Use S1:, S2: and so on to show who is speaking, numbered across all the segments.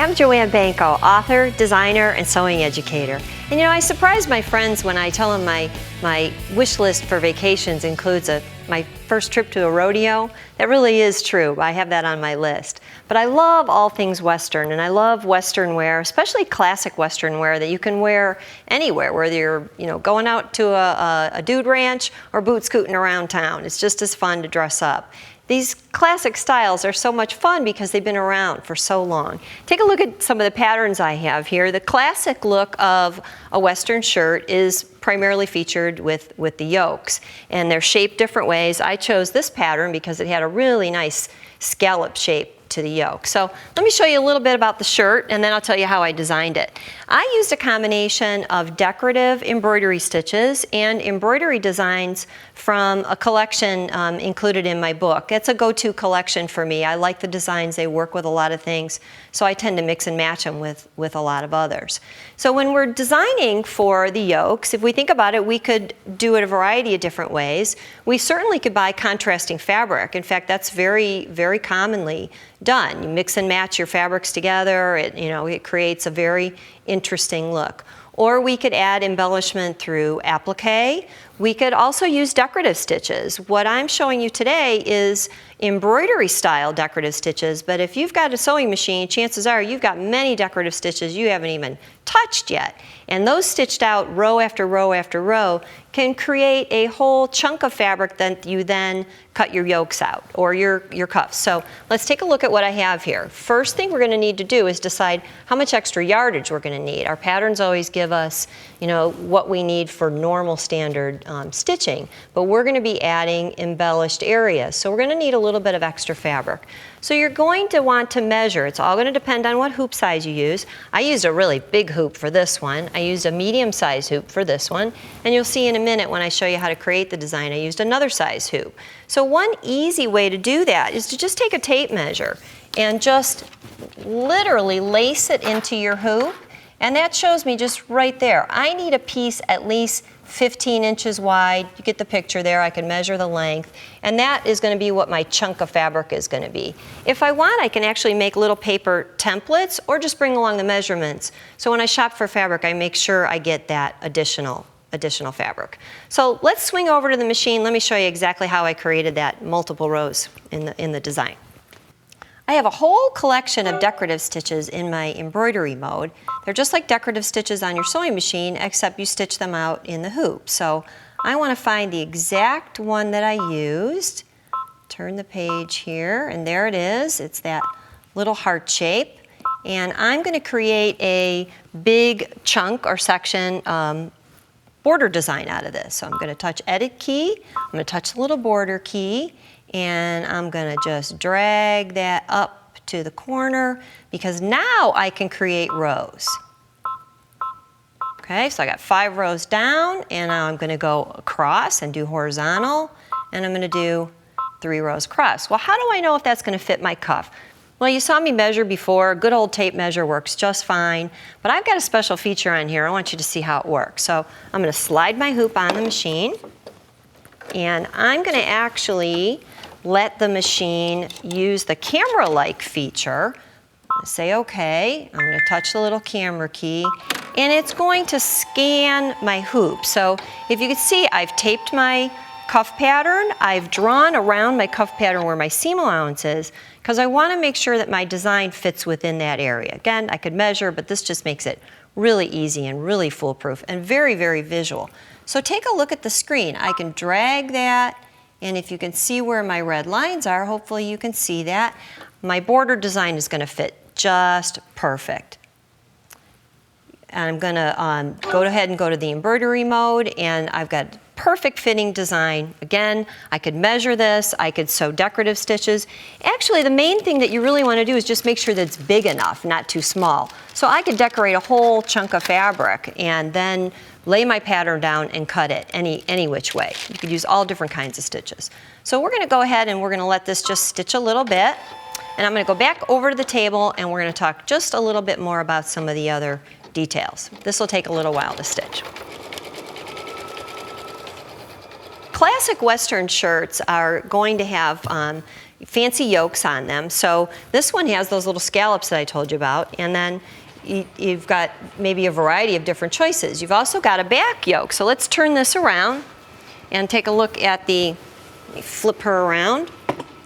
S1: I'm Joanne Banko, author, designer, and sewing educator. And you know, I surprise my friends when I tell them my wish list for vacations includes my first trip to a rodeo. That really is true. I have that on my list. But I love all things Western, and I love Western wear, especially classic Western wear that you can wear anywhere, whether you're going out to a dude ranch or boot scooting around town. It's just as fun to dress up. These classic styles are so much fun because they've been around for so long. Take a look at some of the patterns I have here. The classic look of a Western shirt is primarily featured with the yokes, and they're shaped different ways. I chose this pattern because it had a really nice scallop shape to the yoke. So let me show you a little bit about the shirt, and then I'll tell you how I designed it. I used a combination of decorative embroidery stitches and embroidery designs from a collection included in my book. It's a go-to collection for me. I like the designs. They work with a lot of things, so I tend to mix and match them with a lot of others. So when we're designing for the yokes, if we think about it, we could do it a variety of different ways. We certainly could buy contrasting fabric. In fact, that's very, very commonly done. You mix and match your fabrics together. It creates a very interesting look. Or we could add embellishment through applique. We could also use decorative stitches. What I'm showing you today is embroidery style decorative stitches, but if you've got a sewing machine, chances are you've got many decorative stitches you haven't even touched yet. And those stitched out row after row after row can create a whole chunk of fabric that you then cut your yokes out or your cuffs. So let's take a look at what I have here. First thing we're going to need to do is decide how much extra yardage we're going to need. Our patterns always give us, what we need for normal standard stitching, but we're going to be adding embellished areas. So we're going to need a little bit of extra fabric. So you're going to want to measure. It's all going to depend on what hoop size you use. I used a really big hoop for this one. I used a medium size hoop for this one. And you'll see in a minute when I show you how to create the design, I used another size hoop. So one easy way to do that is to just take a tape measure and just literally lace it into your hoop. And that shows me just right there. I need a piece at least 15 inches wide. You get the picture there. I can measure the length. And that is going to be what my chunk of fabric is going to be. If I want, I can actually make little paper templates or just bring along the measurements. So when I shop for fabric, I make sure I get that additional fabric. So let's swing over to the machine. Let me show you exactly how I created that multiple rows in the design. I have a whole collection of decorative stitches in my embroidery mode. They're just like decorative stitches on your sewing machine, except you stitch them out in the hoop. So I want to find the exact one that I used. Turn the page here, and there it is. It's that little heart shape. And I'm going to create a big chunk or section border design out of this. So I'm going to touch Edit key. I'm going to touch the little border key. And I'm going to just drag that up to the corner because now I can create rows. Okay, so I got 5 rows down, and now I'm going to go across and do horizontal, and I'm going to do 3 rows across. Well, how do I know if that's going to fit my cuff? Well, you saw me measure before. A good old tape measure works just fine, but I've got a special feature on here. I want you to see how it works. So I'm going to slide my hoop on the machine, and I'm going to actually let the machine use the camera-like feature. Say OK. I'm going to touch the little camera key, and it's going to scan my hoop. So if you can see, I've taped my cuff pattern. I've drawn around my cuff pattern where my seam allowance is because I want to make sure that my design fits within that area. Again, I could measure, but this just makes it really easy and really foolproof and very, very visual. So take a look at the screen. I can drag that. And if you can see where my red lines are, hopefully you can see that. My border design is going to fit just perfect. And I'm going to go ahead and go to the embroidery mode, and I've got perfect fitting design. Again, I could measure this. I could sew decorative stitches. Actually, the main thing that you really want to do is just make sure that it's big enough, not too small. So I could decorate a whole chunk of fabric and then lay my pattern down and cut it any which way. You could use all different kinds of stitches. So we're going to go ahead and we're going to let this just stitch a little bit. And I'm going to go back over to the table, and we're going to talk just a little bit more about some of the other details. This will take a little while to stitch. classic Western shirts are going to have fancy yokes on them. So this one has those little scallops that I told you about, and then you've got maybe a variety of different choices. You've also got a back yoke. So let's turn this around and take a look at the, let me flip her around.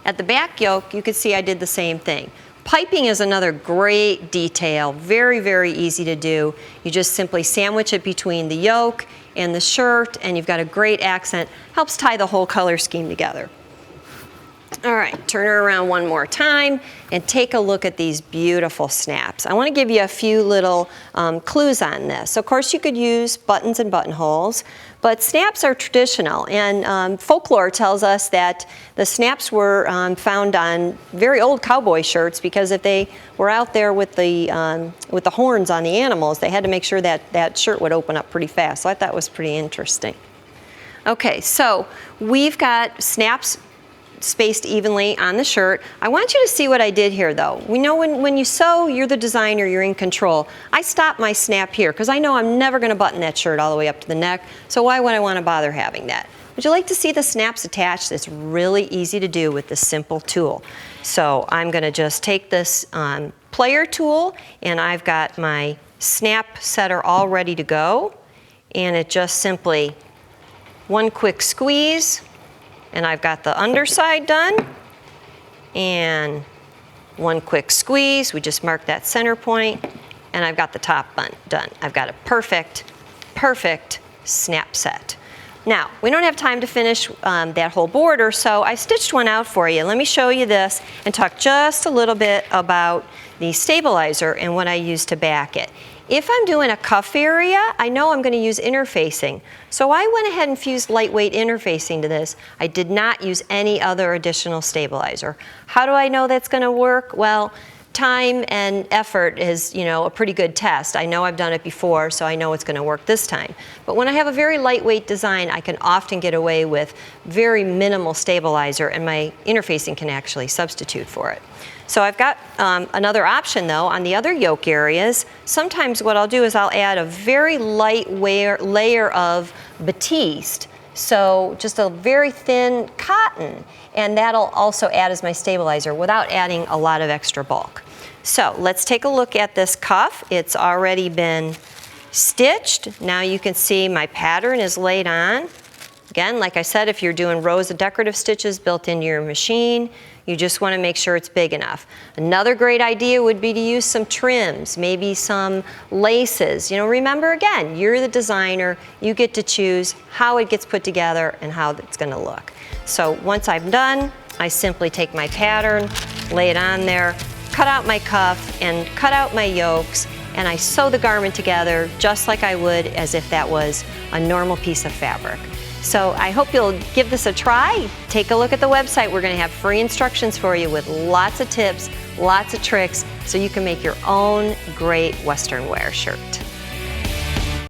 S1: At the back yoke, you can see I did the same thing. Piping is another great detail, very, very easy to do. You just simply sandwich it between the yoke and the shirt, and you've got a great accent. Helps tie the whole color scheme together. All right, turn her around one more time and take a look at these beautiful snaps. I want to give you a few little clues on this. Of course, you could use buttons and buttonholes, but snaps are traditional, and folklore tells us that the snaps were found on very old cowboy shirts, because if they were out there with the horns on the animals, they had to make sure that that shirt would open up pretty fast. So I thought that was pretty interesting. Okay, so we've got snaps spaced evenly on the shirt. I want you to see what I did here though. We know when you sew, you're the designer, you're in control. I stopped my snap here because I know I'm never going to button that shirt all the way up to the neck, so why would I want to bother having that? Would you like to see the snaps attached? It's really easy to do with this simple tool. So I'm going to just take this player tool, and I've got my snap setter all ready to go, and it just simply one quick squeeze, and I've got the underside done, and one quick squeeze, we just mark that center point, and I've got the top done. I've got a perfect, perfect snap set. Now, we don't have time to finish that whole border, so I stitched one out for you. Let me show you this and talk just a little bit about the stabilizer and what I use to back it. If I'm doing a cuff area, I know I'm going to use interfacing. So I went ahead and fused lightweight interfacing to this. I did not use any other additional stabilizer. How do I know that's going to work? Well, time and effort is, a pretty good test. I know I've done it before, so I know it's going to work this time. But when I have a very lightweight design, I can often get away with very minimal stabilizer, and my interfacing can actually substitute for it. So I've got another option though on the other yoke areas. Sometimes what I'll do is I'll add a very light layer of batiste, so just a very thin cotton, and that'll also add as my stabilizer without adding a lot of extra bulk. So let's take a look at this cuff. It's already been stitched. Now you can see my pattern is laid on. Again, like I said, if you're doing rows of decorative stitches built into your machine, you just want to make sure it's big enough. Another great idea would be to use some trims, maybe some laces. Remember again, you're the designer. You get to choose how it gets put together and how it's going to look. So once I'm done, I simply take my pattern, lay it on there, cut out my cuff and cut out my yokes, and I sew the garment together just like I would as if that was a normal piece of fabric. So I hope you'll give this a try. Take a look at the website. We're going to have free instructions for you with lots of tips, lots of tricks, so you can make your own great Western wear shirt.